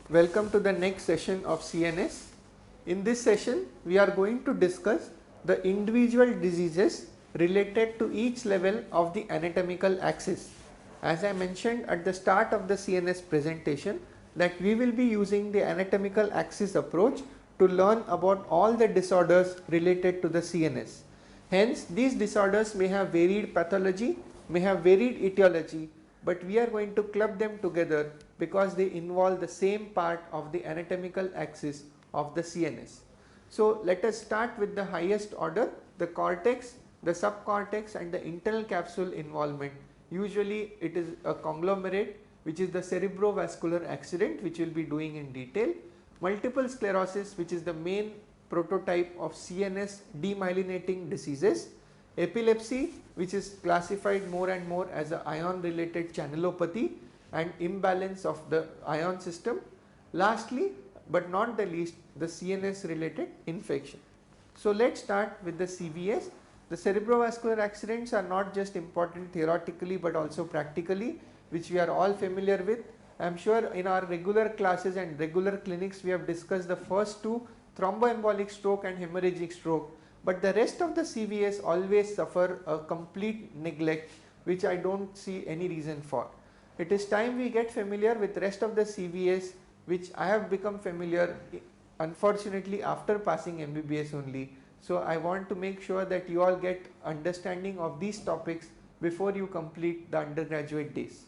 Welcome to the next session of CNS. In this session, we are going to discuss the individual diseases related to each level of the anatomical axis. As I mentioned at the start of the CNS presentation, that we will be using the anatomical axis approach to learn about all the disorders related to the CNS. Hence, these disorders may have varied pathology, may have varied etiology, but we are going to club them together because they involve the same part of the anatomical axis of the CNS. So, let us start with the highest order, the cortex, the subcortex and the internal capsule involvement. Usually it is a conglomerate, which is the cerebrovascular accident, which we will be doing in detail. Multiple sclerosis, which is the main prototype of CNS demyelinating diseases. Epilepsy, which is classified more and more as a ion related channelopathy and imbalance of the ion system. Lastly, but not the least, the CNS related infection. So, let us start with the CVS. The cerebrovascular accidents are not just important theoretically but also practically, which we are all familiar with. I am sure in our regular classes and regular clinics we have discussed the first two, thromboembolic stroke and hemorrhagic stroke, but the rest of the CVS always suffer a complete neglect, which I do not see any reason for. It is time we get familiar with rest of the CVS, which I have become familiar unfortunately after passing MBBS only. So, I want to make sure that you all get understanding of these topics before you complete the undergraduate days.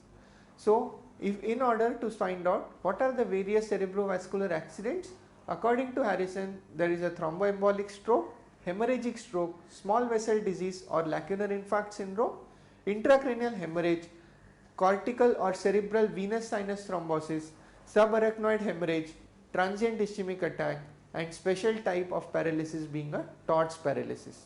So, if in order to find out what are the various cerebrovascular accidents, according to Harrison, there is a thromboembolic stroke, hemorrhagic stroke, small vessel disease or lacunar infarct syndrome, intracranial hemorrhage, cortical or cerebral venous sinus thrombosis, subarachnoid hemorrhage, transient ischemic attack and special type of paralysis being a TORS paralysis.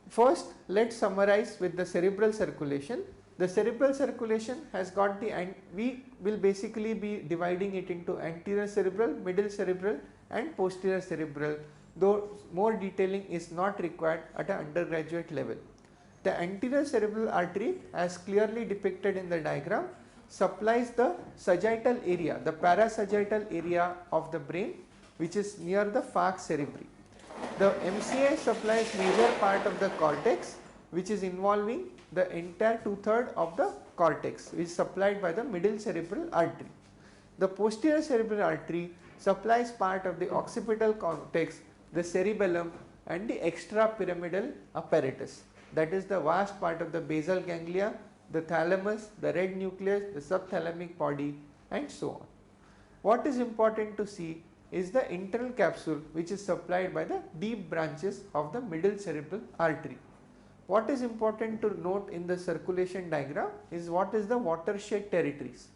First, let us summarize with the cerebral circulation. The cerebral circulation has got the, and we will basically be dividing it into anterior cerebral, middle cerebral and posterior cerebral, though more detailing is not required at an undergraduate level. The anterior cerebral artery, as clearly depicted in the diagram, supplies the sagittal area, the parasagittal area of the brain, which is near the falx cerebri. The MCA supplies major part of the cortex, which is involving the entire 2/3 of the cortex, which is supplied by the middle cerebral artery. The posterior cerebral artery supplies part of the occipital cortex, the cerebellum and the extrapyramidal apparatus, that is the vast part of the basal ganglia, the thalamus, the red nucleus, the subthalamic body and so on. What is important to see is the internal capsule, which is supplied by the deep branches of the middle cerebral artery. What is important to note in the circulation diagram is what is the watershed territories.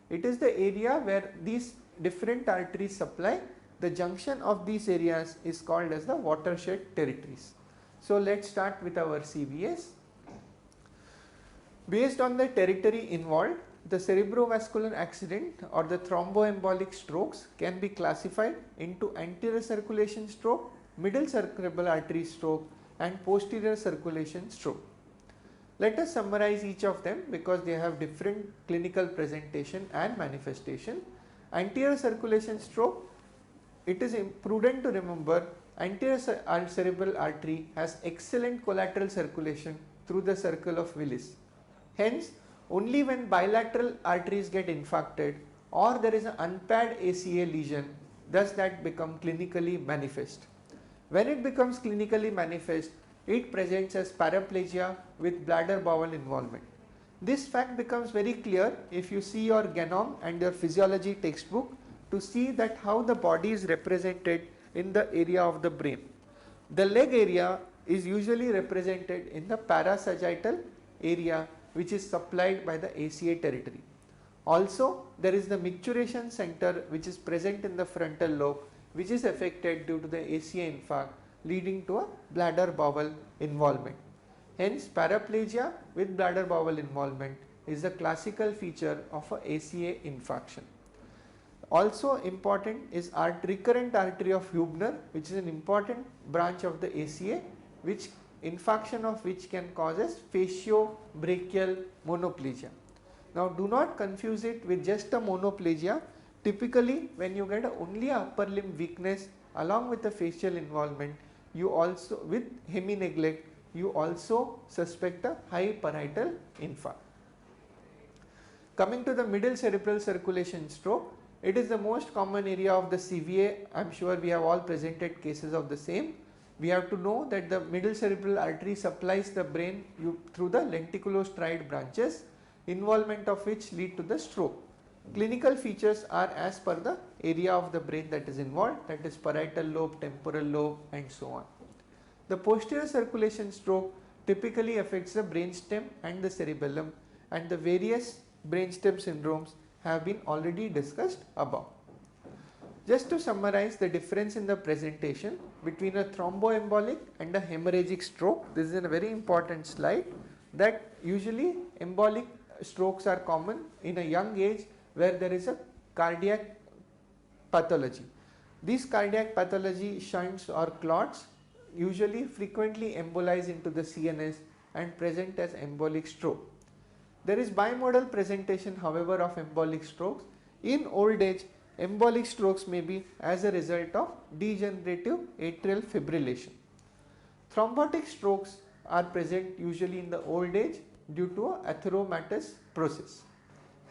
It is the area where these different arteries supply. The junction of these areas is called as the watershed territories. So, let us start with our CVS. Based on the territory involved, the cerebrovascular accident or the thromboembolic strokes can be classified into anterior circulation stroke, middle cerebral artery stroke and posterior circulation stroke. Let us summarize each of them because they have different clinical presentation and manifestation. Anterior circulation stroke, it is prudent to remember anterior cerebral artery has excellent collateral circulation through the circle of Willis. Hence, only when bilateral arteries get infarcted or there is an unpaired ACA lesion does that become clinically manifest. When it becomes clinically manifest, it presents as paraplegia with bladder bowel involvement. This fact becomes very clear if you see your genome and your physiology textbook to see that how the body is represented in the area of the brain. The leg area is usually represented in the parasagittal area, which is supplied by the ACA territory. Also, there is the micturition center which is present in the frontal lobe, which is affected due to the ACA infarct, leading to a bladder bowel involvement. Hence, paraplegia with bladder bowel involvement is the classical feature of a ACA infarction. Also important is recurrent artery of Hubner, which is an important branch of the ACA, which infarction of which can cause as facio-brachial monoplegia. Now, do not confuse it with just a monoplegia. Typically, when you get only a upper limb weakness along with the facial involvement, you also with hemi-neglect, you also suspect a high parietal infarct. Coming to the middle cerebral circulation stroke, it is the most common area of the CVA. I am sure we have all presented cases of the same. We have to know that the middle cerebral artery supplies the brain through the lenticulostriate branches, involvement of which lead to the stroke. Clinical features are as per the area of the brain that is involved, that is parietal lobe, temporal lobe and so on. The posterior circulation stroke typically affects the brainstem and the cerebellum, and the various brainstem syndromes have been already discussed above. Just to summarize the difference in the presentation between a thromboembolic and a hemorrhagic stroke, this is a very important slide, that usually embolic strokes are common in a young age where there is a cardiac pathology. These cardiac pathology shunts or clots usually frequently embolize into the CNS and present as embolic stroke. There is bimodal presentation, however, of embolic strokes. In old age, embolic strokes may be as a result of degenerative atrial fibrillation. Thrombotic strokes are present usually in the old age due to a atheromatous process.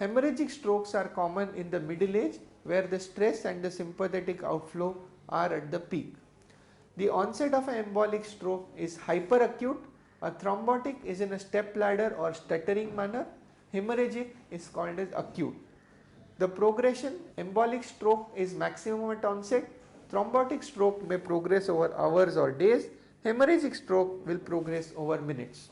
Hemorrhagic strokes are common in the middle age where the stress and the sympathetic outflow are at the peak. The onset of an embolic stroke is hyperacute. A thrombotic is in a step ladder or stuttering manner. Hemorrhagic is called as acute. The progression, embolic stroke is maximum at onset. Thrombotic stroke may progress over hours or days. Hemorrhagic stroke will progress over minutes.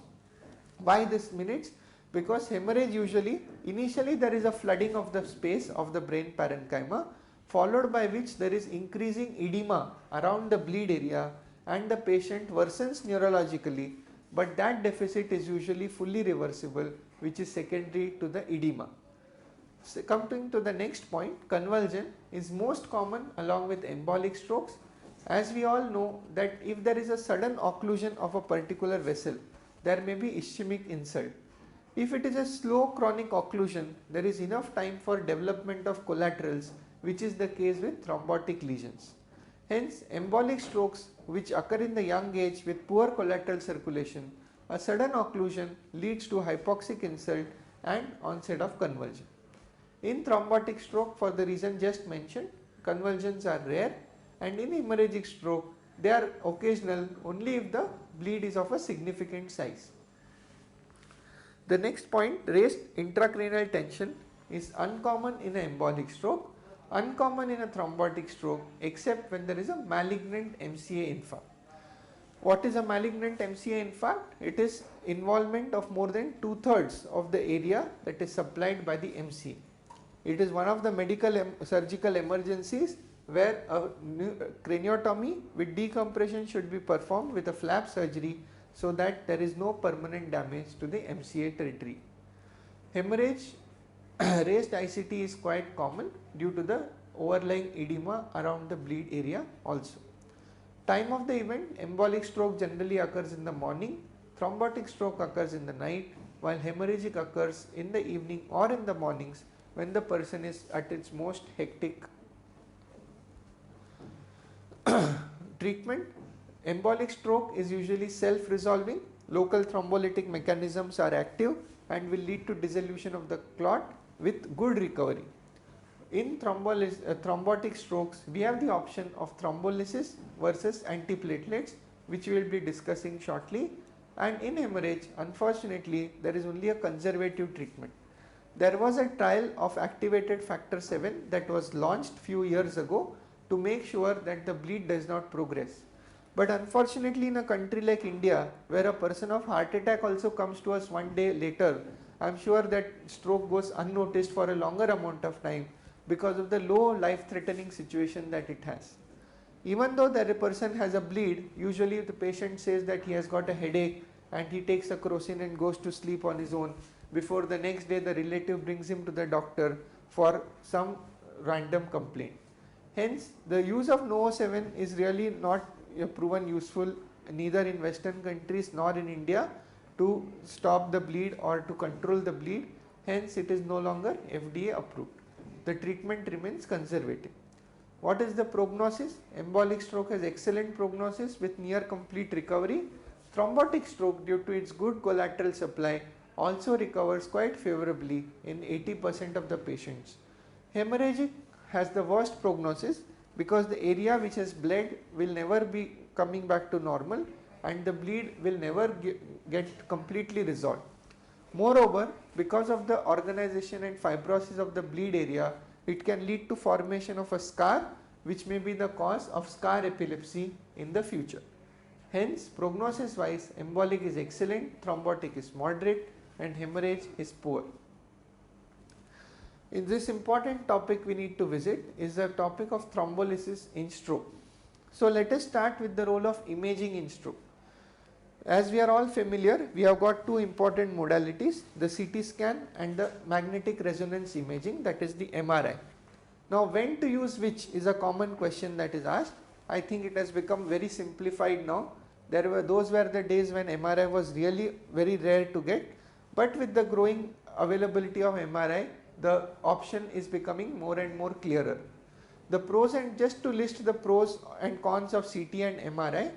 Why this minutes? Because hemorrhage usually, initially there is a flooding of the space of the brain parenchyma, followed by which there is increasing edema around the bleed area and the patient worsens neurologically, but that deficit is usually fully reversible, which is secondary to the edema. So coming to the next point, convulsion is most common along with embolic strokes. As we all know that if there is a sudden occlusion of a particular vessel, there may be ischemic insult. If it is a slow chronic occlusion, there is enough time for development of collaterals, which is the case with thrombotic lesions. Hence, embolic strokes which occur in the young age with poor collateral circulation, a sudden occlusion leads to hypoxic insult and onset of convulsion. In thrombotic stroke, for the reason just mentioned, convulsions are rare, and in hemorrhagic stroke, they are occasional only if the bleed is of a significant size. The next point, raised intracranial tension, is uncommon in an embolic stroke, uncommon in a thrombotic stroke except when there is a malignant MCA infarct. What is a malignant MCA infarct? It is involvement of more than 2/3 of the area that is supplied by the MCA. It is one of the medical surgical emergencies where a craniotomy with decompression should be performed with a flap surgery so that there is no permanent damage to the MCA territory. Hemorrhage raised ICT is quite common due to the overlying edema around the bleed area also. Time of the event, embolic stroke generally occurs in the morning, thrombotic stroke occurs in the night, while hemorrhagic occurs in the evening or in the mornings when the person is at its most hectic. Treatment, embolic stroke is usually self-resolving, local thrombolytic mechanisms are active and will lead to dissolution of the clot with good recovery. In thrombotic strokes, we have the option of thrombolysis versus antiplatelets, which we will be discussing shortly, and in hemorrhage, unfortunately, there is only a conservative treatment. There was a trial of activated factor 7 that was launched few years ago to make sure that the bleed does not progress. But unfortunately, in a country like India, where a person of heart attack also comes to us one day later, I am sure that stroke goes unnoticed for a longer amount of time because of the low life-threatening situation that it has. Even though that a person has a bleed, usually the patient says that he has got a headache and he takes a crocin and goes to sleep on his own. Before the next day, the relative brings him to the doctor for some random complaint. Hence, the use of NO7 is really not proven useful neither in Western countries nor in India to stop the bleed or to control the bleed. Hence, it is no longer FDA approved. the treatment remains conservative. What is the prognosis? Embolic stroke has excellent prognosis with near complete recovery. Thrombotic stroke, due to its good collateral supply, also recovers quite favorably in 80% of the patients. Hemorrhagic has the worst prognosis because the area which has bled will never be coming back to normal and the bleed will never get completely resolved. Moreover, because of the organization and fibrosis of the bleed area, it can lead to formation of a scar which may be the cause of scar epilepsy in the future. Hence, prognosis wise, embolic is excellent, thrombotic is moderate and hemorrhage is poor. In this important topic we need to visit is the topic of thrombolysis in stroke. So, let us start with the role of imaging in stroke. As we are all familiar, we have got two important modalities, the CT scan and the magnetic resonance imaging, that is the MRI. Now, when to use which is a common question that is asked. I think it has become very simplified now. Those were the days when MRI was really very rare to get, but with the growing availability of MRI, the option is becoming more and more clearer. The pros, and just to list the pros and cons of CT and MRI.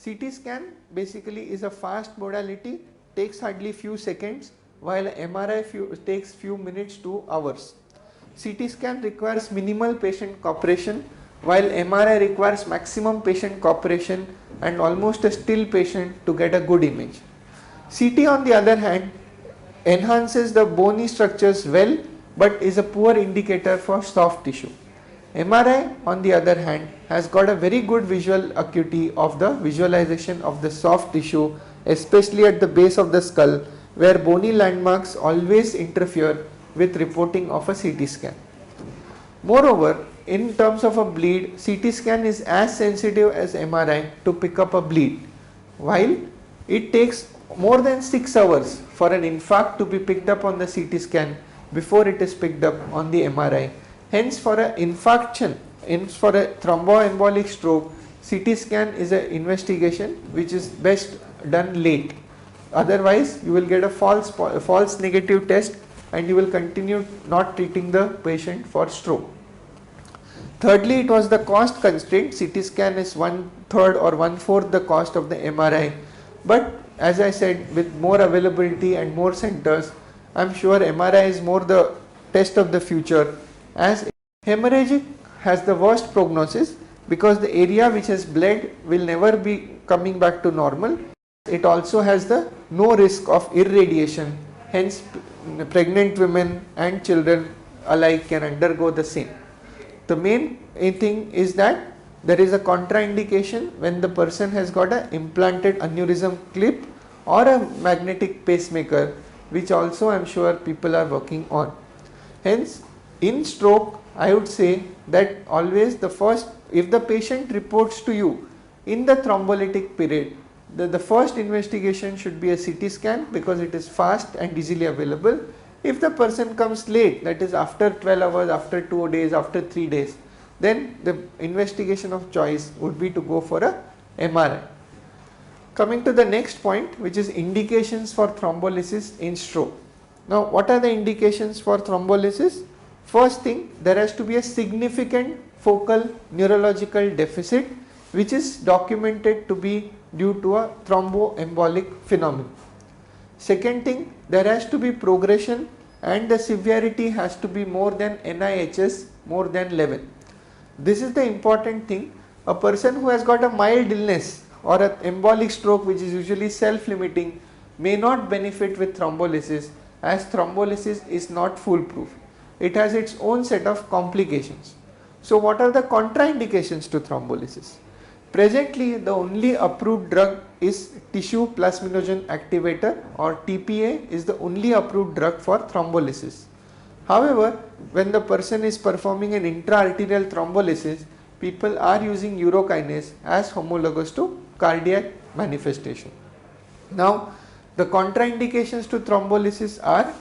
CT scan basically is a fast modality, takes hardly few seconds, while MRI takes few minutes to hours. CT scan requires minimal patient cooperation, while MRI requires maximum patient cooperation and almost a still patient to get a good image. CT on the other hand enhances the bony structures well, but is a poor indicator for soft tissue. MRI on the other hand has got a very good visual acuity of the visualization of the soft tissue, especially at the base of the skull, where bony landmarks always interfere with reporting of a CT scan. Moreover, in terms of a bleed, CT scan is as sensitive as MRI to pick up a bleed, while it takes more than 6 hours for an infarct to be picked up on the CT scan before it is picked up on the MRI. Hence, for an infarction, for a thromboembolic stroke, CT scan is an investigation which is best done late. Otherwise, you will get a false negative test and you will continue not treating the patient for stroke. Thirdly, it was the cost constraint. CT scan is 1/3 or 1/4 the cost of the MRI. But as I said, with more availability and more centers, I am sure MRI is more the test of the future. As hemorrhagic has the worst prognosis because the area which has bled will never be coming back to normal. It also has the no risk of irradiation, hence pregnant women and children alike can undergo the same. The main thing is that there is a contraindication when the person has got an implanted aneurysm clip or a magnetic pacemaker, which also I am sure people are working on. Hence, in stroke, I would say that always if the patient reports to you in the thrombolytic period, the first investigation should be a CT scan because it is fast and easily available. If the person comes late, that is after 12 hours, after 2 days, after 3 days, then the investigation of choice would be to go for a MRI. Coming to the next point, which is indications for thrombolysis in stroke. Now, what are the indications for thrombolysis? First thing, there has to be a significant focal neurological deficit which is documented to be due to a thromboembolic phenomenon. Second thing, there has to be progression and the severity has to be more than NIHS more than 11. This is the important thing. A person who has got a mild illness or an embolic stroke which is usually self-limiting may not benefit with thrombolysis, as thrombolysis is not foolproof. It has its own set of complications. So, what are the contraindications to thrombolysis? Presently, the only approved drug is tissue plasminogen activator, or TPA is the only approved drug for thrombolysis. However, when the person is performing an intra-arterial thrombolysis, people are using urokinase as homologous to cardiac manifestation. Now, the contraindications to thrombolysis are,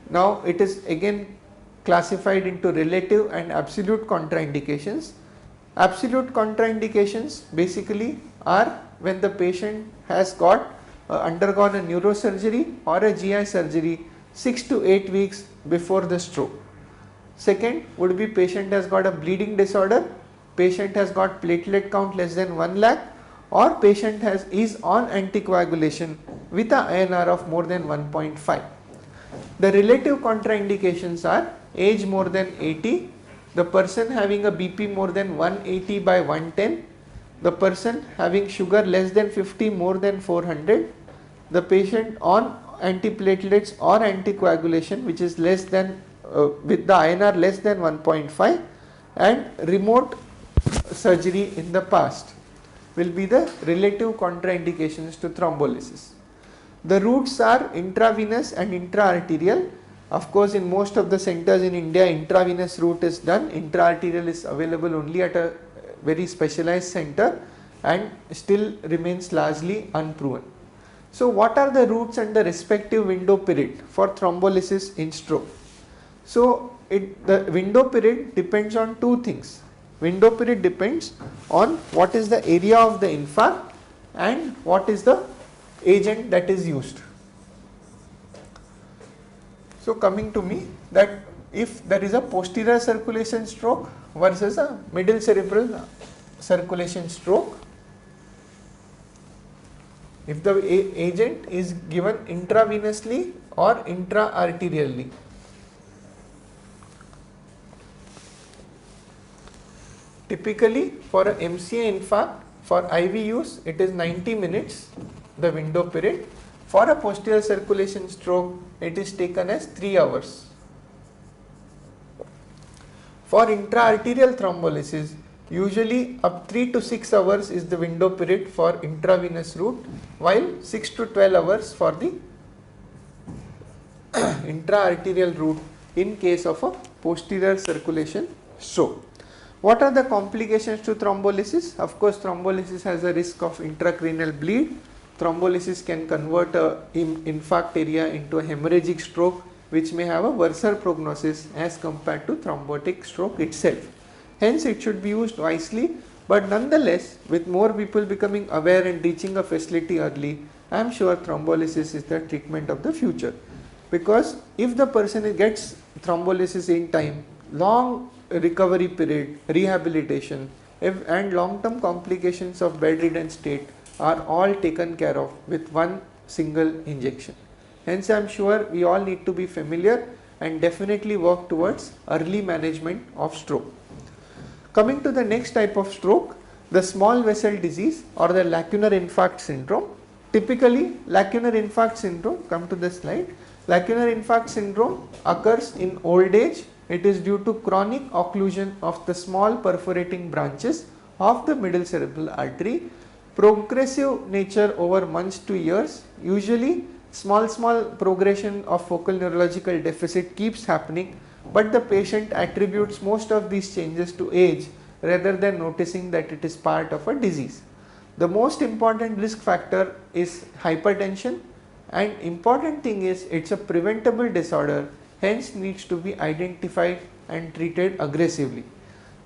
now it is again classified into relative and absolute contraindications. Absolute contraindications basically are when the patient has got undergone a neurosurgery or a GI surgery 6 to 8 weeks before the stroke. Second would be patient has got a bleeding disorder, patient has got platelet count less than 1 lakh, or patient is on anticoagulation with a INR of more than 1.5. The relative contraindications are age more than 80, the person having a BP more than 180 by 110, the person having sugar less than 50 more than 400, the patient on antiplatelets or anticoagulation which is less than with the INR less than 1.5, and remote surgery in the past will be the relative contraindications to thrombolysis. The routes are intravenous and intraarterial. Of course, in most of the centers in India, intravenous route is done, intraarterial is available only at a very specialized center and still remains largely unproven. So, what are the routes and the respective window period for thrombolysis in stroke? So, the window period depends on two things. Window period depends on what is the area of the infarct and what is the agent that is used. So, coming to me, that if there is a posterior circulation stroke versus a middle cerebral circulation stroke, if the agent is given intravenously or intraarterially. Typically for a MCA infarct, for IV use it is 90 minutes the window period. For a posterior circulation stroke it is taken as 3 hours. For intraarterial thrombolysis, usually up 3 to 6 hours is the window period for intravenous route, while 6 to 12 hours for the intraarterial route in case of a posterior circulation stroke. What are the complications to thrombolysis? Of course, thrombolysis has a risk of intracranial bleed. Thrombolysis can convert a infarct area into a hemorrhagic stroke, which may have a worser prognosis as compared to thrombotic stroke itself. Hence, it should be used wisely, but nonetheless, with more people becoming aware and reaching a facility early, I am sure thrombolysis is the treatment of the future. Because if the person gets thrombolysis in time, long recovery period, rehabilitation, and long-term complications of bedridden state are all taken care of with one single injection. Hence, I am sure we all need to be familiar and definitely work towards early management of stroke. Coming to the next type of stroke, the small vessel disease or the lacunar infarct syndrome. Typically, lacunar infarct syndrome, come to the slide, lacunar infarct syndrome occurs in old age. It is due to chronic occlusion of the small perforating branches of the middle cerebral artery. Progressive nature over months to years. Usually small progression of focal neurological deficit keeps happening, but the patient attributes most of these changes to age rather than noticing that it is part of a disease. The most important risk factor is hypertension, and important thing is it's a preventable disorder, hence needs to be identified and treated aggressively.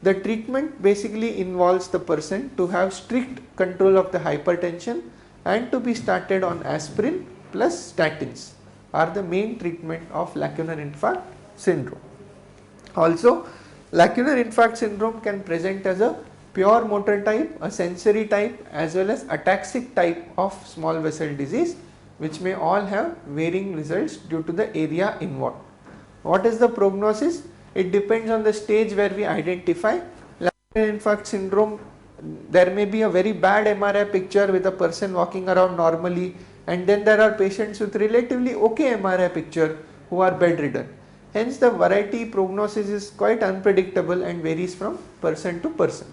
The treatment basically involves the person to have strict control of the hypertension and to be started on aspirin plus statins are the main treatment of lacunar infarct syndrome. Also, lacunar infarct syndrome can present as a pure motor type, a sensory type, as well as ataxic type of small vessel disease, which may all have varying results due to the area involved. What is the prognosis? It depends on the stage where we identify. Lacunar infarct syndrome, there may be a very bad MRI picture with a person walking around normally, and then there are patients with relatively okay MRI picture who are bedridden. Hence, the variety prognosis is quite unpredictable and varies from person to person.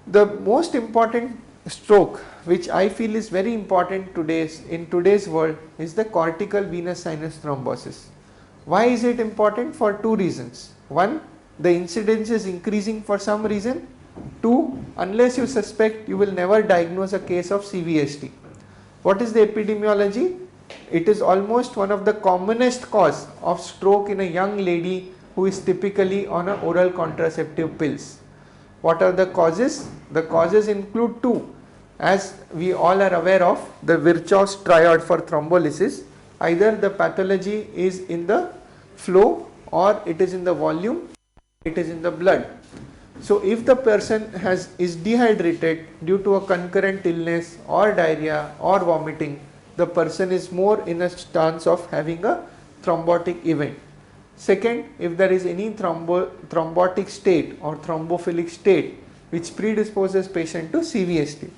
The most important stroke, which I feel is very important in today's world, is the cortical venous sinus thrombosis. Why is it important? For two reasons. One, the incidence is increasing for some reason. Two, unless you suspect, you will never diagnose a case of CVST. What is the epidemiology? It is almost one of the commonest cause of stroke in a young lady who is typically on a oral contraceptive pills. What are the causes? The causes include two. As we all are aware of, the Virchow's triad for thrombolysis. Either the pathology is in the flow or it is in the volume, it is in the blood. So if the person is dehydrated due to a concurrent illness or diarrhea or vomiting, the person is more in a chance of having a thrombotic event. Second, if there is any thrombotic state or thrombophilic state which predisposes patient to CVST.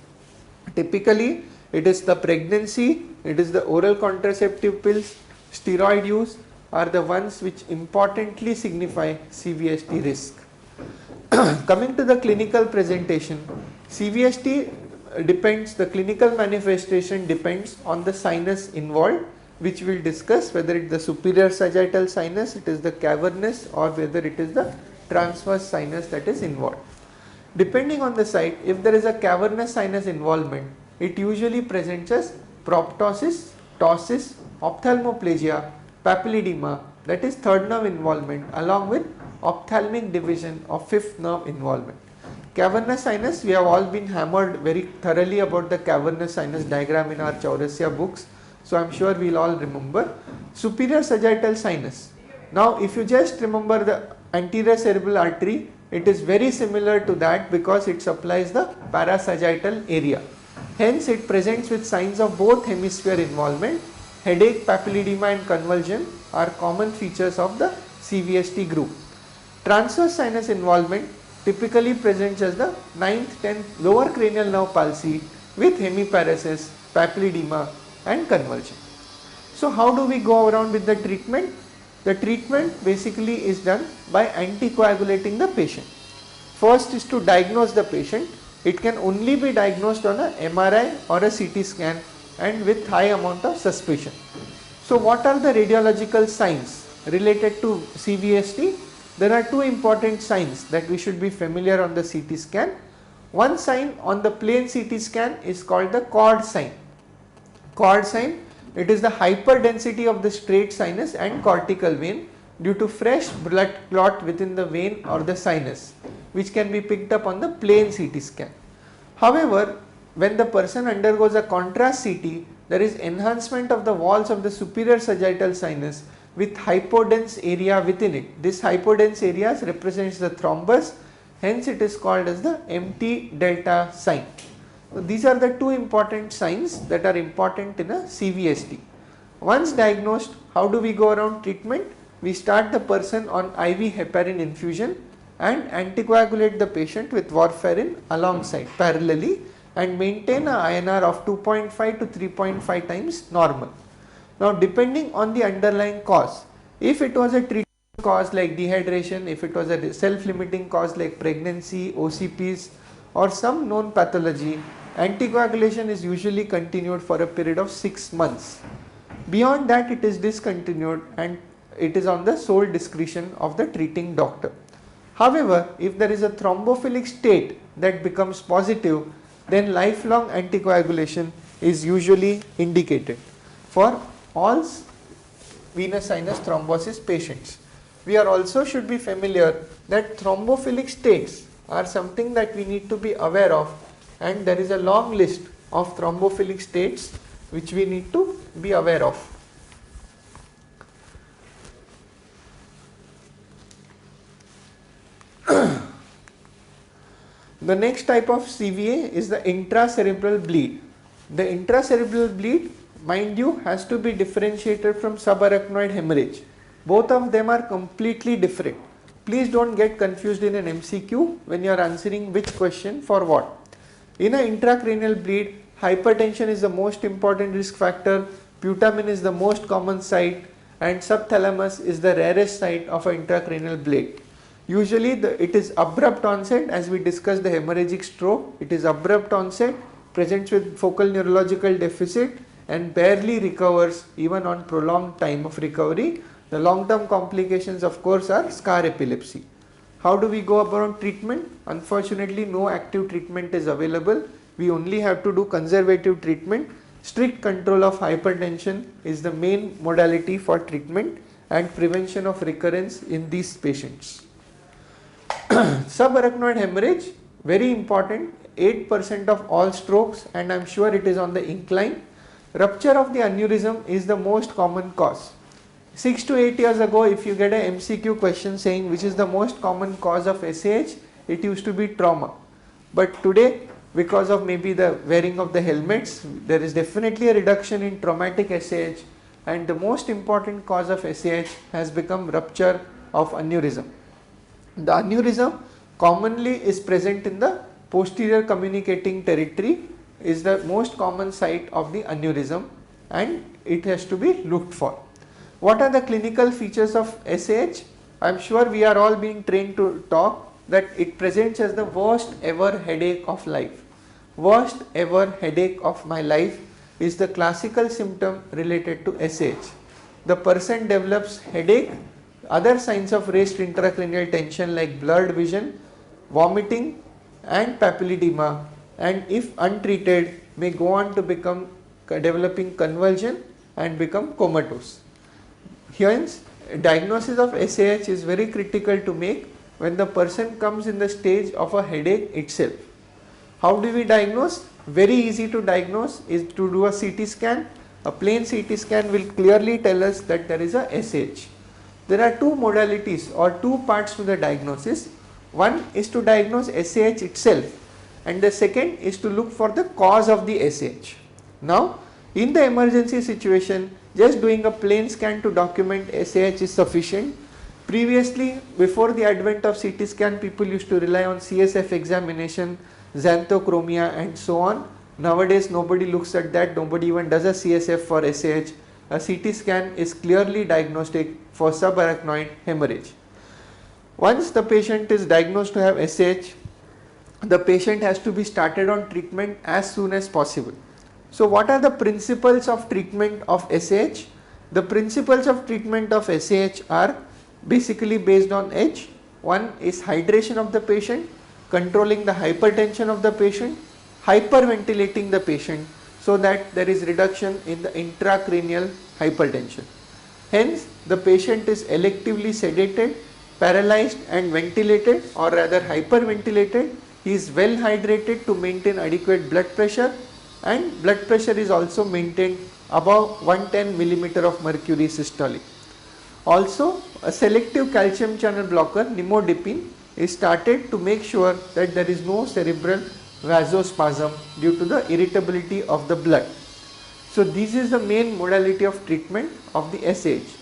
Typically, it is the pregnancy, it is the oral contraceptive pills, steroid use are the ones which importantly signify CVST risk. Coming to the clinical presentation, CVST depends, the clinical manifestation depends on the sinus involved, which we will discuss whether it is the superior sagittal sinus, it is the cavernous, or whether it is the transverse sinus that is involved. Depending on the site, if there is a cavernous sinus involvement, it usually presents as proptosis, ptosis, ophthalmoplegia, papilledema, that is third nerve involvement, along with ophthalmic division of fifth nerve involvement. Cavernous sinus, we have all been hammered very thoroughly about the cavernous sinus diagram in our Chaurasia books, so I am sure we will all remember. Superior sagittal sinus. Now if you just remember the anterior cerebral artery, it is very similar to that because it supplies the parasagittal area. Hence it presents with signs of both hemisphere involvement. Headache, papilledema and convulsion are common features of the CVST group. Transverse sinus involvement typically presents as the 9th, 10th lower cranial nerve palsy with hemiparesis, papilledema and convulsion. So how do we go around with the treatment? The treatment basically is done by anticoagulating the patient. First is to diagnose the patient. It can only be diagnosed on a MRI or a CT scan and with high amount of suspicion. So what are the radiological signs related to CVST? There are two important signs that we should be familiar on the CT scan. One sign on the plain CT scan is called the cord sign. Cord sign, it is the hyperdensity of the straight sinus and cortical vein due to fresh blood clot within the vein or the sinus, which can be picked up on the plain CT scan. However, when the person undergoes a contrast CT, there is enhancement of the walls of the superior sagittal sinus with hypodense area within it. This hypodense area represents the thrombus, hence it is called as the empty delta sign. So these are the two important signs that are important in a CVST. Once diagnosed, how do we go around treatment? We start the person on IV heparin infusion and anticoagulate the patient with warfarin alongside parallelly and maintain a INR of 2.5 to 3.5 times normal. Now depending on the underlying cause, if it was a treatment cause like dehydration, if it was a self-limiting cause like pregnancy, OCPs or some known pathology, anticoagulation is usually continued for a period of 6 months. Beyond that it is discontinued and it is on the sole discretion of the treating doctor. However, if there is a thrombophilic state that becomes positive, then lifelong anticoagulation is usually indicated for all venous sinus thrombosis patients. We are also should be familiar that thrombophilic states are something that we need to be aware of, and there is a long list of thrombophilic states which we need to be aware of. The next type of CVA is the intracerebral bleed. The intracerebral bleed, mind you, has to be differentiated from subarachnoid hemorrhage. Both of them are completely different. Please don't get confused in an MCQ when you are answering which question for what. In an intracranial bleed, hypertension is the most important risk factor, putamen is the most common site, and subthalamus is the rarest site of an intracranial bleed. Usually it is abrupt onset, as we discussed the hemorrhagic stroke. It is abrupt onset, presents with focal neurological deficit and barely recovers even on prolonged time of recovery. The long term complications of course are scar epilepsy. How do we go about treatment? Unfortunately no active treatment is available. We only have to do conservative treatment. Strict control of hypertension is the main modality for treatment and prevention of recurrence in these patients. Subarachnoid hemorrhage, very important, 8% of all strokes, and I am sure it is on the incline. Rupture of the aneurysm is the most common cause. 6 to 8 years ago, if you get a MCQ question saying which is the most common cause of SAH, it used to be trauma. But today, because of maybe the wearing of the helmets, there is definitely a reduction in traumatic SAH, and the most important cause of SAH has become rupture of aneurysm. The aneurysm commonly is present in the posterior communicating territory, is the most common site of the aneurysm, and it has to be looked for. What are the clinical features of SAH? I am sure we are all being trained to talk that it presents as the worst ever headache of life. Worst ever headache of my life is the classical symptom related to SAH. The person develops headache, other signs of raised intracranial tension like blurred vision, vomiting and papilledema, and if untreated may go on to become developing convulsion and become comatose. Hence, diagnosis of SAH is very critical to make when the person comes in the stage of a headache itself. How do we diagnose? Very easy to diagnose is to do a CT scan. A plain CT scan will clearly tell us that there is a SAH. There are two modalities or two parts to the diagnosis. One is to diagnose SAH itself, and the second is to look for the cause of the SAH. Now, in the emergency situation, just doing a plain scan to document SAH is sufficient. Previously, before the advent of CT scan, people used to rely on CSF examination, xanthochromia and so on. Nowadays, nobody looks at that, nobody even does a CSF for SAH. A CT scan is clearly diagnostic for subarachnoid hemorrhage. Once the patient is diagnosed to have SAH, the patient has to be started on treatment as soon as possible. So, what are the principles of treatment of SAH? The principles of treatment of SAH are basically based on H. One is hydration of the patient, controlling the hypertension of the patient, hyperventilating the patient so that there is reduction in the intracranial hypertension. Hence, the patient is electively sedated, paralyzed and ventilated, or rather hyperventilated. He is well hydrated to maintain adequate blood pressure, and blood pressure is also maintained above 110 mm of mercury systolic. Also, a selective calcium channel blocker, nimodipine, is started to make sure that there is no cerebral vasospasm due to the irritability of the blood. So, this is the main modality of treatment of the SAH.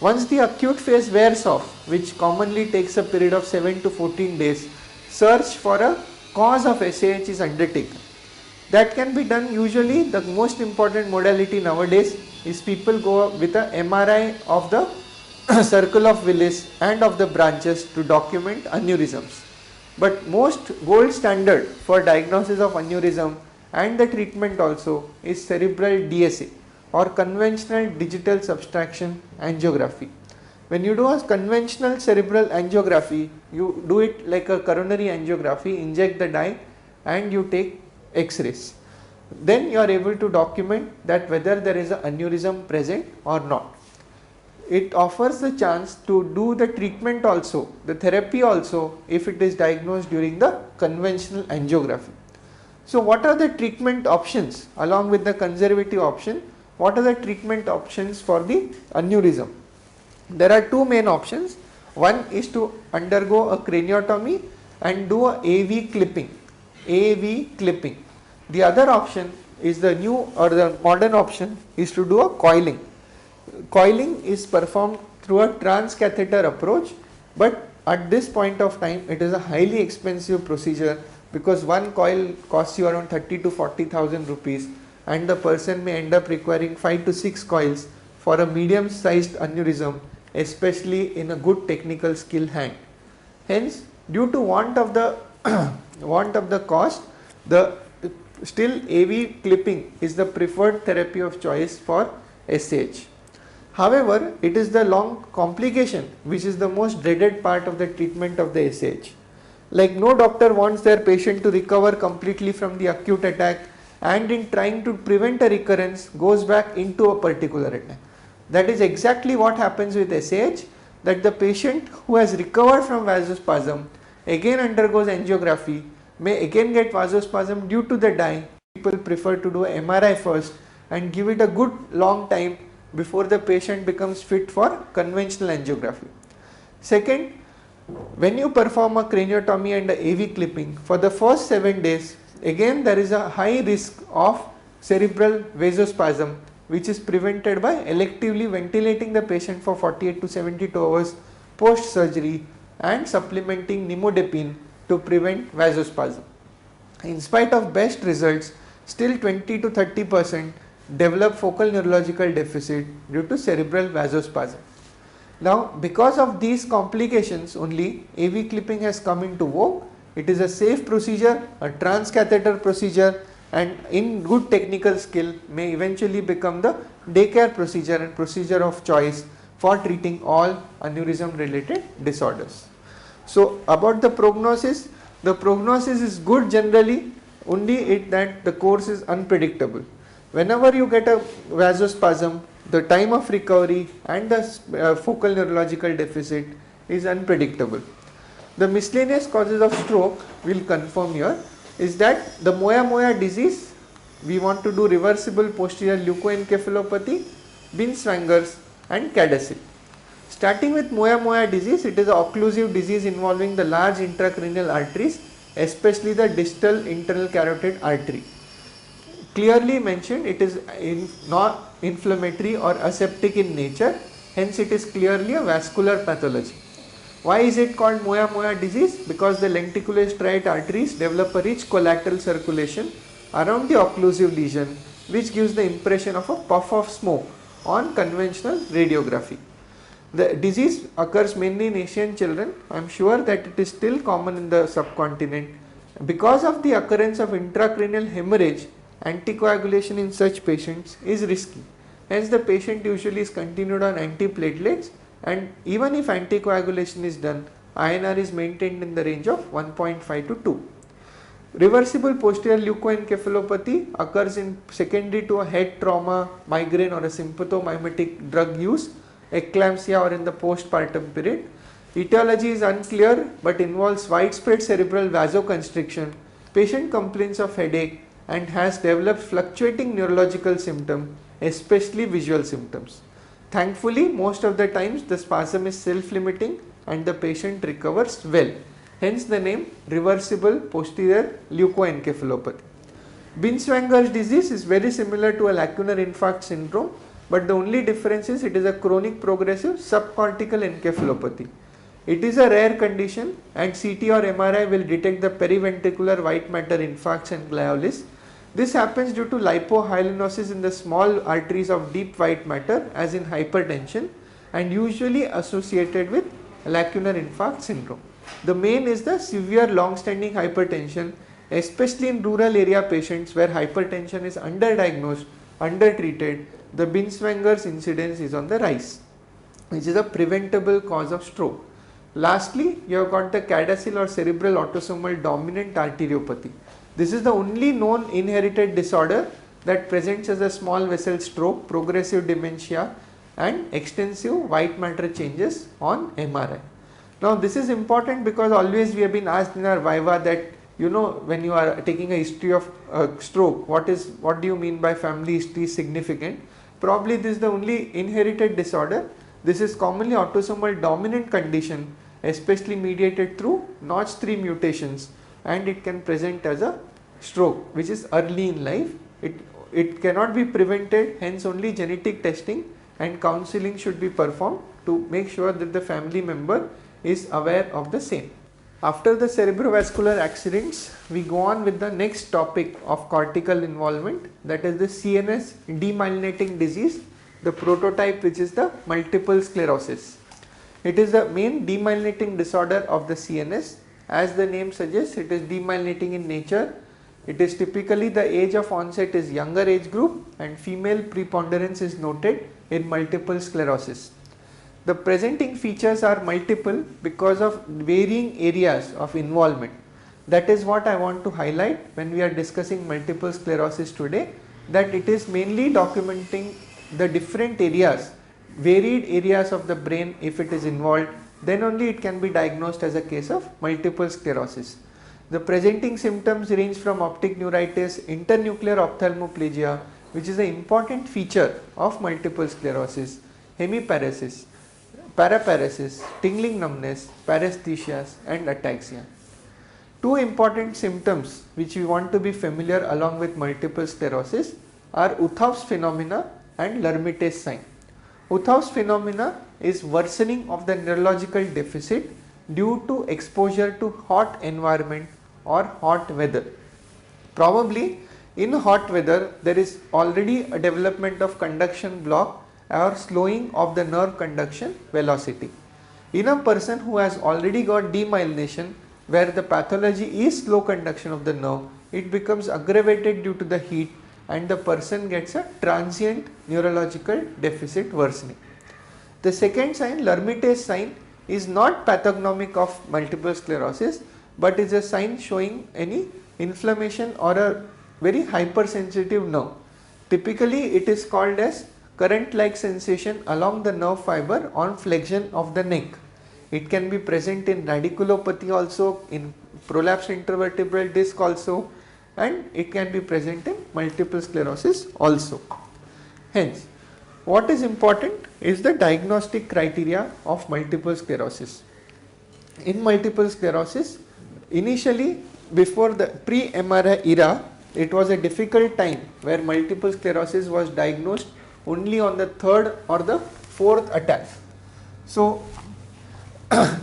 Once the acute phase wears off, which commonly takes a period of 7 to 14 days, search for a cause of SAH is undertaken. That can be done usually. The most important modality nowadays is people go with a MRI of the circle of Willis and of the branches to document aneurysms. But most gold standard for diagnosis of aneurysm and the treatment also is cerebral DSA or conventional digital subtraction angiography. When you do a conventional cerebral angiography, you do it like a coronary angiography, inject the dye and you take X-rays. Then you are able to document that whether there is an aneurysm present or not. It offers the chance to do the treatment also, the therapy also, if it is diagnosed during the conventional angiography. So, what are the treatment options along with the conservative option? What are the treatment options for the aneurysm? There are two main options. One is to undergo a craniotomy and do a AV clipping. AV clipping. The other option is the new or the modern option is to do a coiling. Coiling is performed through a transcatheter approach, but at this point of time it is a highly expensive procedure because one coil costs you around 30 to 40,000 rupees and the person may end up requiring 5 to 6 coils for a medium sized aneurysm, especially in a good technical skill hand. Hence, due to want of the cost, the still AV clipping is the preferred therapy of choice for SAH. However, it is the long complication which is the most dreaded part of the treatment of the SAH. Like no doctor wants their patient to recover completely from the acute attack, and in trying to prevent a recurrence goes back into a particular attack. That is exactly what happens with SAH, that the patient who has recovered from vasospasm again undergoes angiography, may again get vasospasm due to the dye. People prefer to do MRI first and give it a good long time before the patient becomes fit for conventional angiography. Second, when you perform a craniotomy and a AV clipping, for the first 7 days, again there is a high risk of cerebral vasospasm, which is prevented by electively ventilating the patient for 48 to 72 hours post surgery and supplementing nimodipine to prevent vasospasm. In spite of best results, still 20 to 30% develop focal neurological deficit due to cerebral vasospasm. Now, because of these complications only, AV clipping has come into vogue. It is a safe procedure, a transcatheter procedure, and in good technical skill may eventually become the daycare procedure and procedure of choice for treating all aneurysm related disorders. So, about the prognosis is good generally, only that the course is unpredictable. Whenever you get a vasospasm, the time of recovery and the focal neurological deficit is unpredictable. The miscellaneous causes of stroke will confirm here is that the Moya-Moya disease, we want to do reversible posterior leukoencephalopathy, Binswanger's and CADASIL. Starting with Moya-Moya disease, it is an occlusive disease involving the large intracranial arteries, especially the distal internal carotid artery. Clearly mentioned, it is not inflammatory or aseptic in nature, hence it is clearly a vascular pathology. Why is it called Moya-Moya disease? Because the lenticular striate arteries develop a rich collateral circulation around the occlusive lesion, which gives the impression of a puff of smoke on conventional radiography. The disease occurs mainly in Asian children. I am sure that it is still common in the subcontinent. Because of the occurrence of intracranial hemorrhage, anticoagulation in such patients is risky. Hence the patient usually is continued on antiplatelets, and even if anticoagulation is done, INR is maintained in the range of 1.5 to 2. Reversible posterior leukoencephalopathy occurs in secondary to a head trauma, migraine or a sympathomimetic drug use, eclampsia or in the postpartum period. Etiology is unclear but involves widespread cerebral vasoconstriction. Patient complains of headache and has developed fluctuating neurological symptoms, especially visual symptoms. Thankfully, most of the times the spasm is self-limiting and the patient recovers well. Hence the name reversible posterior leukoencephalopathy. Binswanger's disease is very similar to a lacunar infarct syndrome, but the only difference is it is a chronic progressive subcortical encephalopathy. It is a rare condition and CT or MRI will detect the periventricular white matter infarcts and gliolis. This happens due to lipohyalinosis in the small arteries of deep white matter as in hypertension and usually associated with lacunar infarct syndrome. The main is the severe long-standing hypertension, especially in rural area patients where hypertension is underdiagnosed, undertreated. The Binswanger's incidence is on the rise, which is a preventable cause of stroke. Lastly, you have got the CADASIL or cerebral autosomal dominant arteriopathy. This is the only known inherited disorder that presents as a small vessel stroke, progressive dementia and extensive white matter changes on MRI. Now this is important because always we have been asked in our Viva that when you are taking a history of stroke, what do you mean by family history is significant? Probably this is the only inherited disorder. This is commonly autosomal dominant condition, especially mediated through Notch3 mutations, and it can present as a stroke which is early in life. It cannot be prevented, hence only genetic testing and counseling should be performed to make sure that the family member is aware of the same. After the cerebrovascular accidents, we go on with the next topic of cortical involvement, that is the CNS demyelinating disease, the prototype which is the multiple sclerosis. It is the main demyelinating disorder of the CNS. As the name suggests, it is demyelinating in nature. It is typically the age of onset is younger age group and female preponderance is noted in multiple sclerosis. The presenting features are multiple because of varying areas of involvement. That is what I want to highlight when we are discussing multiple sclerosis today, that it is mainly documenting the different areas, varied areas of the brain. If it is involved, then only it can be diagnosed as a case of multiple sclerosis. The presenting symptoms range from optic neuritis, internuclear ophthalmoplegia, which is an important feature of multiple sclerosis: hemiparesis, paraparesis, tingling numbness, paresthesias and ataxia. Two important symptoms which we want to be familiar along with multiple sclerosis are Uthoff's phenomena and Lhermitte's sign. Uthoff's phenomena is worsening of the neurological deficit due to exposure to hot environment or hot weather. Probably in hot weather there is already a development of conduction block or slowing of the nerve conduction velocity. In a person who has already got demyelination, where the pathology is slow conduction of the nerve, it becomes aggravated due to the heat and the person gets a transient neurological deficit worsening. The second sign, Lhermitte's sign, is not pathognomic of multiple sclerosis, but is a sign showing any inflammation or a very hypersensitive nerve. Typically it is called as current like sensation along the nerve fiber on flexion of the neck. It can be present in radiculopathy also, in prolapsed intervertebral disc also, and it can be present in multiple sclerosis also. Hence, what is important is the diagnostic criteria of multiple sclerosis. In multiple sclerosis, initially before the pre-MRI era, it was a difficult time where multiple sclerosis was diagnosed only on the third or the fourth attack. So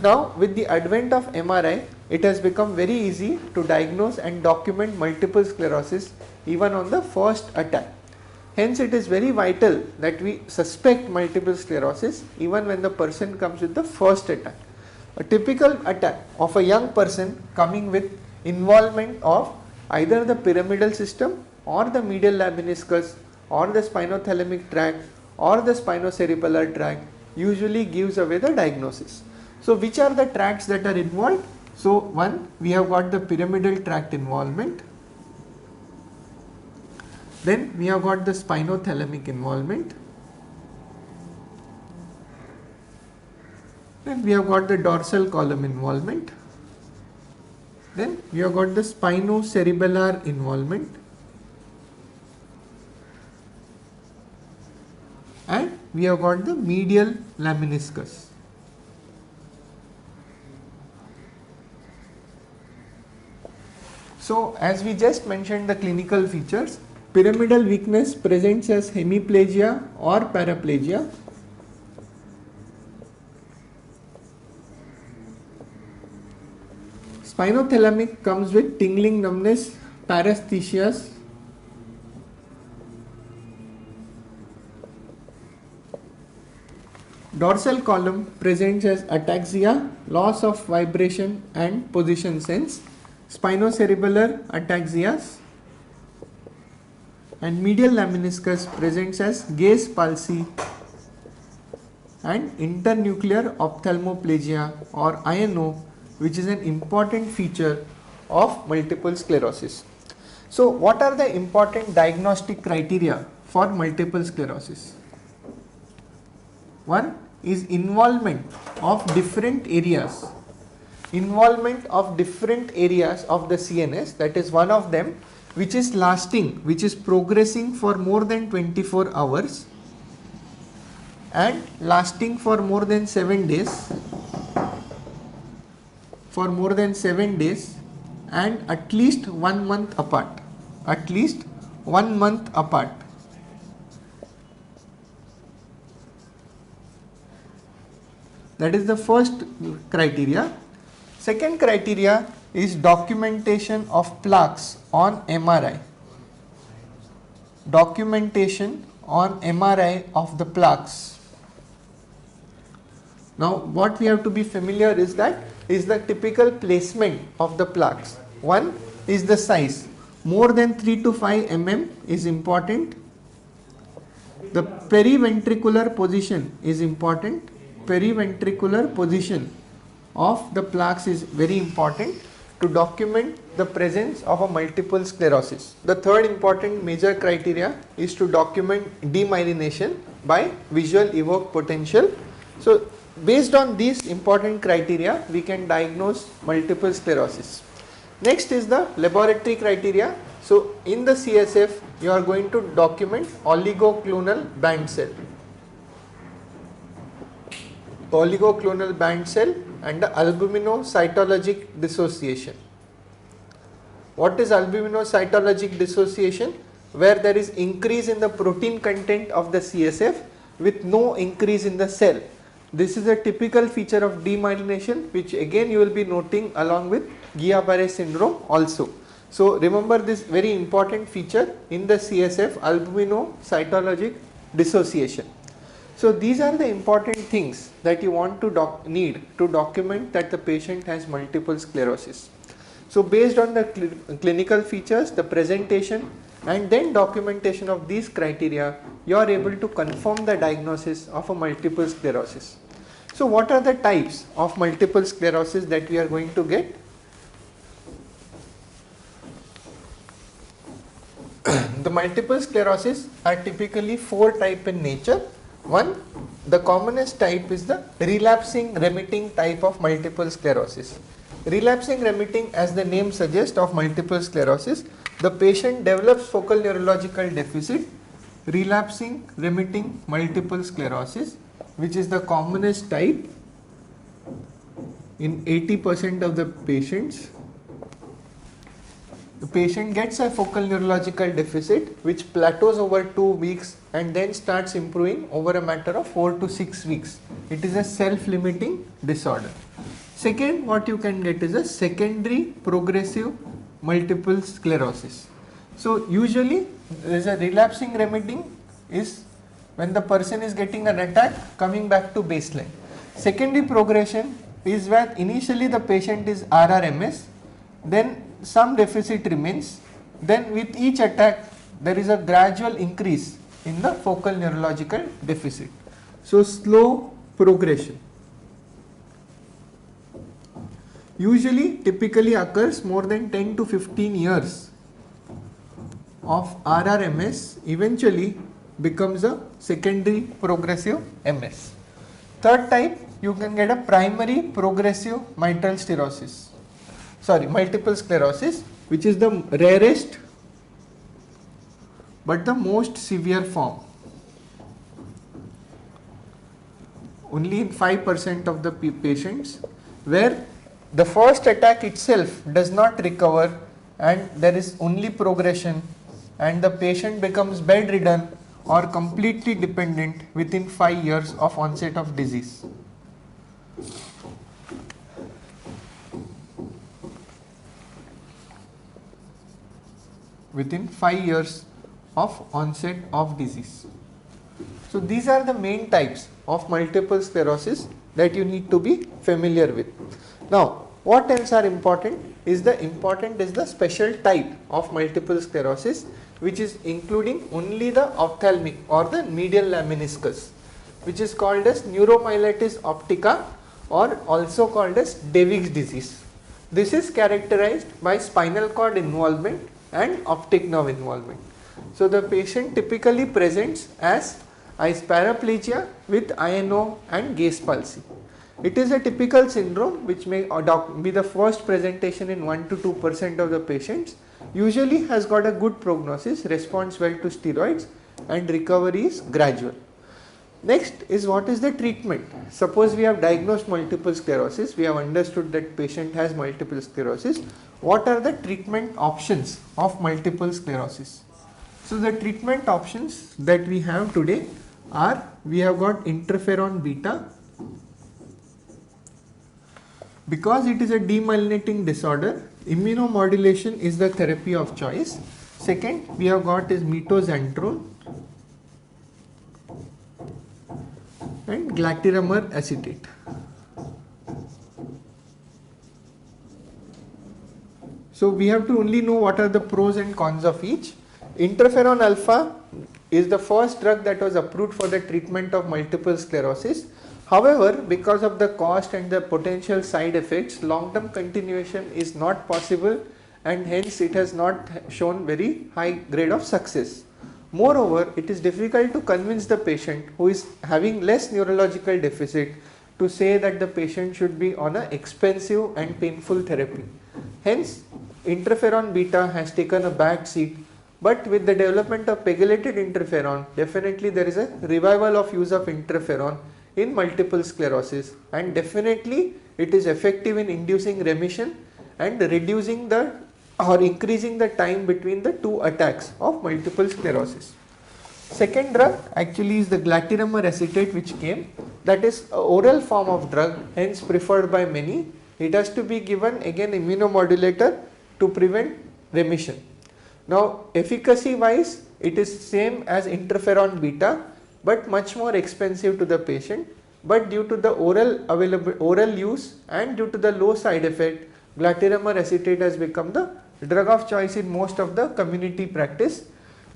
now with the advent of MRI, it has become very easy to diagnose and document multiple sclerosis even on the first attack. Hence it is very vital that we suspect multiple sclerosis even when the person comes with the first attack. A typical attack of a young person coming with involvement of either the pyramidal system or the medial lemniscus or the spinothalamic tract or the spinocerebellar tract usually gives away the diagnosis. So which are the tracts that are involved? So one, we have got the pyramidal tract involvement, then we have got the spinothalamic involvement, then we have got the dorsal column involvement, then we have got the spinocerebellar involvement, and we have got the medial lemniscus. So as we just mentioned the clinical features, pyramidal weakness presents as hemiplegia or paraplegia. Spinothalamic comes with tingling numbness, paresthesias. Dorsal column presents as ataxia, loss of vibration and position sense. Spinocerebellar ataxias, and medial lemniscus presents as gaze palsy and internuclear ophthalmoplegia or INO, which is an important feature of multiple sclerosis. So what are the important diagnostic criteria for multiple sclerosis? One is involvement of different areas. Involvement of different areas of the CNS, that is one of them, which is lasting, which is progressing for more than 24 hours and lasting for more than 7 days, and at least 1 month apart, at least 1 month apart. That is the first criteria. Second criteria is documentation of plaques on MRI. Documentation on MRI of the plaques. Now what we have to be familiar is that is the typical placement of the plaques. One is the size. More than 3 to 5 mm is important. The periventricular position is important. Periventricular position of the plaques is very important to document the presence of a multiple sclerosis. The third important major criteria is to document demyelination by visual evoked potential. So based on these important criteria, we can diagnose multiple sclerosis. Next is the laboratory criteria. So in the CSF you are going to document oligoclonal band cell, and the albuminocytologic dissociation. What is albuminocytologic dissociation? Where there is increase in the protein content of the CSF with no increase in the cell. This is a typical feature of demyelination, which again you will be noting along with Guillain-Barré syndrome also. So remember this very important feature in the CSF, albuminocytologic dissociation. So these are the important things that you want to need to document that the patient has multiple sclerosis. So based on the clinical features, the presentation and then documentation of these criteria, you are able to confirm the diagnosis of a multiple sclerosis. So what are the types of multiple sclerosis that we are going to get? The multiple sclerosis are typically 4 types in nature. One, the commonest type is the relapsing remitting type of multiple sclerosis. Relapsing remitting, as the name suggests, of multiple sclerosis, the patient develops focal neurological deficit, relapsing remitting multiple sclerosis, which is the commonest type in 80% of the patients. The patient gets a focal neurological deficit which plateaus over 2 weeks and then starts improving over a matter of 4 to 6 weeks. It is a self-limiting disorder. Second, what you can get is a secondary progressive multiple sclerosis. So usually there is a relapsing remitting is when the person is getting an attack coming back to baseline. Secondary progression is where initially the patient is RRMS, then some deficit remains, then with each attack there is a gradual increase in the focal neurological deficit. So slow progression usually typically occurs more than 10 to 15 years of RRMS eventually becomes a secondary progressive MS. Third type, you can get a primary progressive multiple sclerosis, which is the rarest but the most severe form. Only in 5% of the patients, where the first attack itself does not recover and there is only progression and the patient becomes bedridden or completely dependent within 5 years of onset of disease. Within 5 years of onset of disease. So these are the main types of multiple sclerosis that you need to be familiar with. Now, what else are important is the special type of multiple sclerosis, which is including only the ophthalmic or the medial lemniscus, which is called as neuromyelitis optica or also called as Davies disease. This is characterized by spinal cord involvement and optic nerve involvement. So the patient typically presents as eyes paraplegia with INO and gaze palsy. It is a typical syndrome which may be the first presentation in 1 to 2% of the patients, usually has got a good prognosis, responds well to steroids and recovery is gradual. Next is what is the treatment. Suppose we have diagnosed multiple sclerosis, we have understood that patient has multiple sclerosis. What are the treatment options of multiple sclerosis? So the treatment options that we have today are, we have got interferon beta. Because it is a demyelinating disorder, immunomodulation is the therapy of choice. Second, we have got is mitoxantrone and glatiramer acetate. So we have to only know what are the pros and cons of each. Interferon alpha is the first drug that was approved for the treatment of multiple sclerosis. However, because of the cost and the potential side effects, long-term continuation is not possible and hence it has not shown very high grade of success. Moreover, it is difficult to convince the patient who is having less neurological deficit to say that the patient should be on an expensive and painful therapy. Hence, interferon beta has taken a back seat, but with the development of pegylated interferon, definitely there is a revival of use of interferon in multiple sclerosis, and definitely it is effective in inducing remission and reducing the or increasing the time between the two attacks of multiple sclerosis. Second drug actually is the glatiramer acetate, which came, that is a oral form of drug, hence preferred by many. It has to be given again immunomodulator to prevent remission. Now efficacy wise it is same as interferon beta, but much more expensive to the patient, but due to the oral use and due to the low side effect, glatiramer acetate has become the drug of choice in most of the community practice,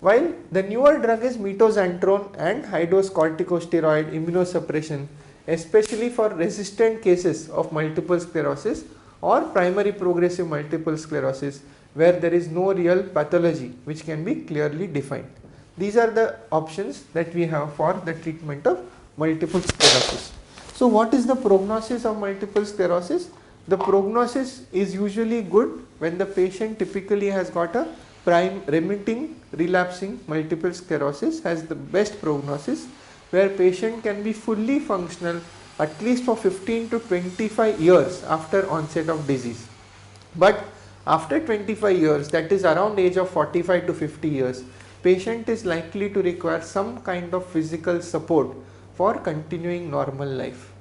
while the newer drug is mitoxantrone and high dose corticosteroid immunosuppression, especially for resistant cases of multiple sclerosis or primary progressive multiple sclerosis, where there is no real pathology which can be clearly defined. These are the options that we have for the treatment of multiple sclerosis. So what is the prognosis of multiple sclerosis? The prognosis is usually good when the patient typically has got a remitting relapsing multiple sclerosis, has the best prognosis, where patient can be fully functional at least for 15 to 25 years after onset of disease. But after 25 years, that is around age of 45 to 50 years, patient is likely to require some kind of physical support for continuing normal life.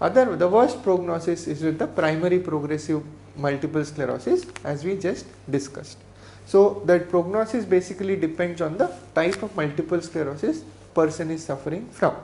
The worst prognosis is with the primary progressive multiple sclerosis, as we just discussed. So that prognosis basically depends on the type of multiple sclerosis person is suffering from.